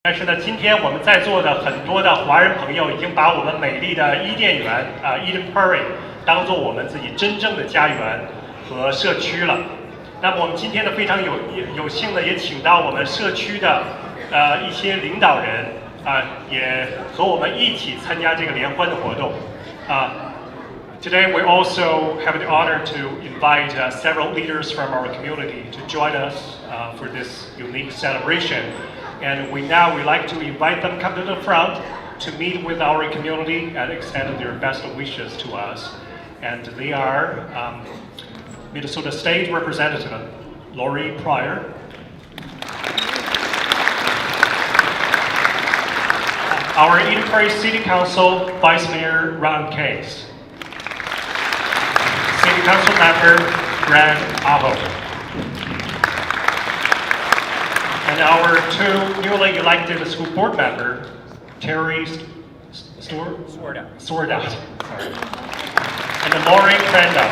但是呢，今天我们在座的很多的华人朋友已经把我们美丽的伊甸园Eden Prairie 当做我们自己真正的家园和社区了。那么我们今天呢非常有幸的也请到我们社区的一些领导人也和我们一起参加这个联欢的活动Today we also have the honor to invite several leaders from our community to join us for this unique celebration. And we'd like to invite them come to the front to meet with our community and extend their best wishes to us. And they are Minnesota State Representative Prairie, our Eden Prairie City Council Vice Mayor Ron Case, City Council Member Brad Aho, and our two newly elected school board member, Terry Swordout, and Lauren Crandall.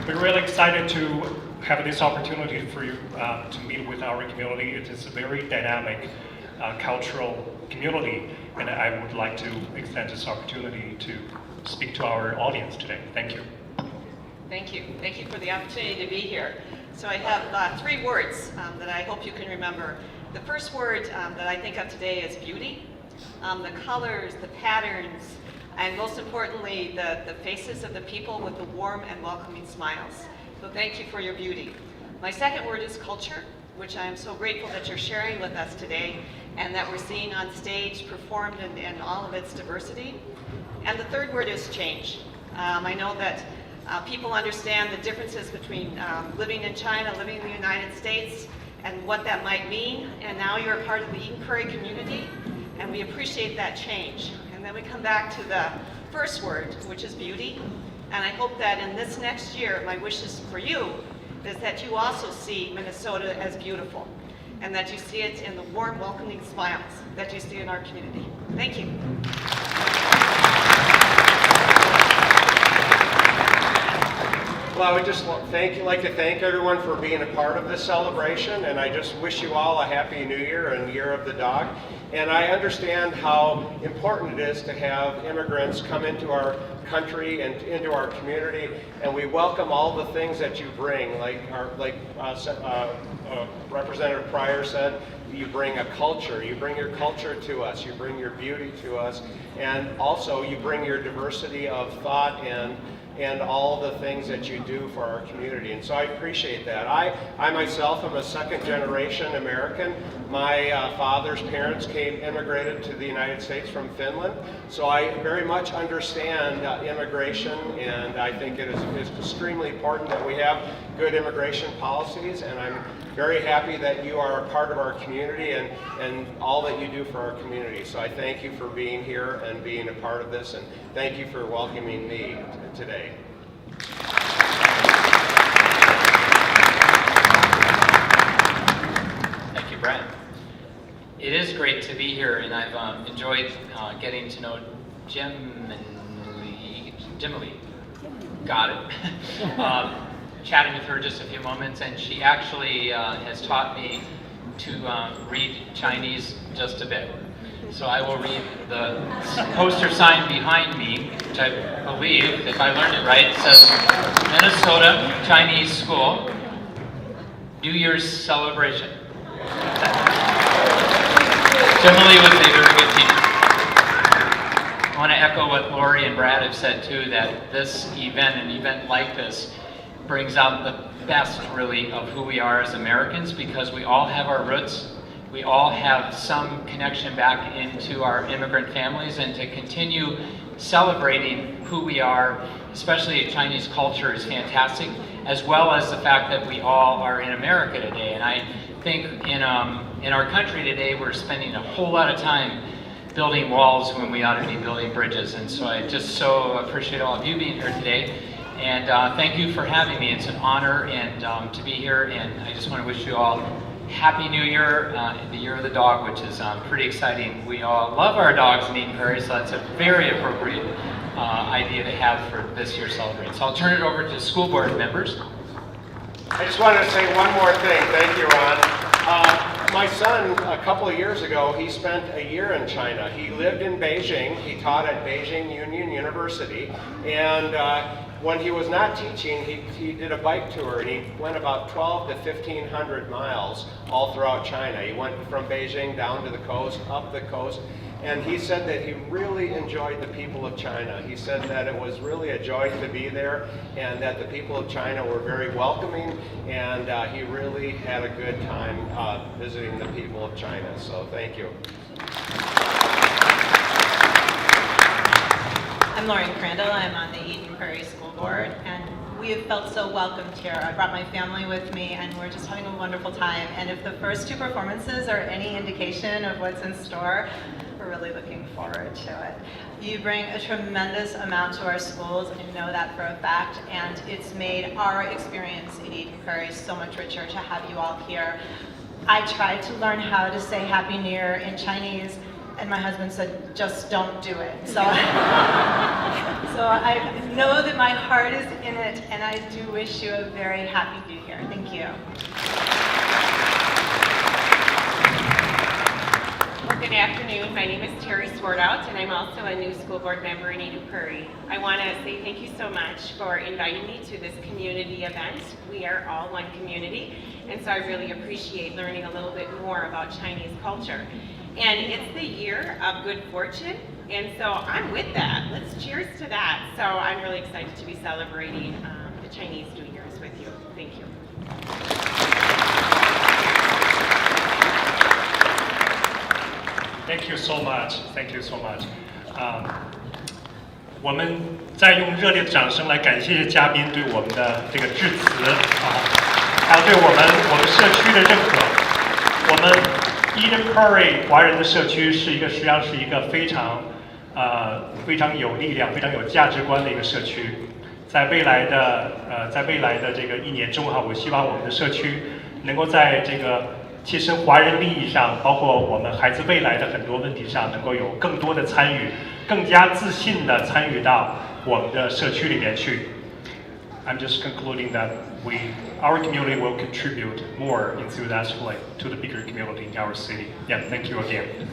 We're really excited to have this opportunity for you to meet with our community. It is a very dynamic cultural community, and I would like to extend this opportunity to speak to our audience today. Thank you. Thank you. Thank you for the opportunity to be here. So I have 3 words that I hope you can remember. The first word that I think of today is beauty. The colors, the patterns, and most importantly, the faces of the people with the warm and welcoming smiles. So thank you for your beauty. My second word is culture, which I am so grateful that you're sharing with us today and that we're seeing on stage performed in all of its diversity. And the third word is change. I know that people understand the differences between living in China, living in the United States, and what that might mean. And now you're a part of the Eden Prairie community, and we appreciate that change. And then we come back to the first word, which is beauty. And I hope that in this next year, my wishes for you is that you also see Minnesota as beautiful, and that you see it in the warm, welcoming smiles that you see in our community. Thank you. Well, I would just like to thank everyone for being a part of this celebration, and I just wish you all a happy new year and year of the dog. And I understand how important it is to have immigrants come into our country and into our community, and we welcome all the things that you bring, like Representative Prairie said. You bring a culture, you bring your culture to us, you bring your beauty to us, and also you bring your diversity of thought and all the things that you do for our community. And so I appreciate that. I myself am a second-generation American. My father's parents immigrated to the United States from Finland. So I very much understand immigration, and I think it is extremely important that we have good immigration policies, and I'm very happy that you are a part of our community and all that you do for our community. So I thank you for being here and being a part of this, and thank you for welcoming me today. Thank you, Brent. It is great to be here, and I've enjoyed getting to know Jim Lee. Got it. Chatting with her just a few moments, and she actually has taught me to read Chinese just a bit. So I will read the poster sign behind me, which I believe, if I learned it right, says Minnesota Chinese School New Year's Celebration. Emily was a very good teacher. I want to echo what Lori and Brad have said too, that this event, an event like this, brings out the best really of who we are as Americans, because we all have our roots. We all have some connection back into our immigrant families, and to continue celebrating who we are, especially Chinese culture, is fantastic, as well as the fact that we all are in America today. And I think in our country today, we're spending a whole lot of time building walls when we ought to be building bridges. And so I just so appreciate all of you being here today. And thank you for having me. It's an honor and to be here, and I just want to wish you all Happy New Year, the Year of the Dog, which is pretty exciting. We all love our dogs in Eden Prairie, so that's a very appropriate idea to have for this year's celebration. So I'll turn it over to school board members. I just wanted to say one more thing. Thank you, Ron. My son, a couple of years ago, he spent a year in China. He lived in Beijing. He taught at Beijing Union University. And when he was not teaching, he did a bike tour, and he went about 12 to 1,500 miles all throughout China. He went from Beijing down to the coast, up the coast. And he said that he really enjoyed the people of China. He said that it was really a joy to be there, and that the people of China were very welcoming, and he really had a good time visiting the people of China. So thank you. I'm Lauren Crandall. I'm on the Eden Prairie School Board, and we have felt so welcomed here. I brought my family with me, and we're just having a wonderful time. And if the first two performances are any indication of what's in store, we're really looking forward to it. You bring a tremendous amount to our schools, I know that for a fact, and it's made our experience in Eden Prairie so much richer to have you all here. I tried to learn how to say Happy New Year in Chinese, and my husband said, just don't do it. So, so I know that my heart is in it, and I do wish you a very happy New Year. Thank you. Well, good afternoon. My name is Terry Swartout, and I'm also a new school board member in Eden Prairie. I want to say thank you so much for inviting me to this community event. We are all one community, and so I really appreciate learning a little bit more about Chinese culture. And it's the year of good fortune, and so I'm with that. Let's cheers to that. So I'm really excited to be celebrating the Chinese New Year's with you. Thank you. Thank you so much. Thank you so much. 我们再用热烈的掌声来感谢嘉宾对我们的这个致辞还有对我们社区的认可。我们 Eden Prairie 华人的社区实际上是一个非常有力量、非常有价值观的一个社区。在未来的这个1年中我希望我们的社区能够在这个切身华人利益上，包括我们孩子未来的很多问题上，能够有更多的参与，更加自信地参与到我们的社区里面去。I'm just concluding that our community will contribute more enthusiastically to the bigger community in our city. Yeah, thank you again.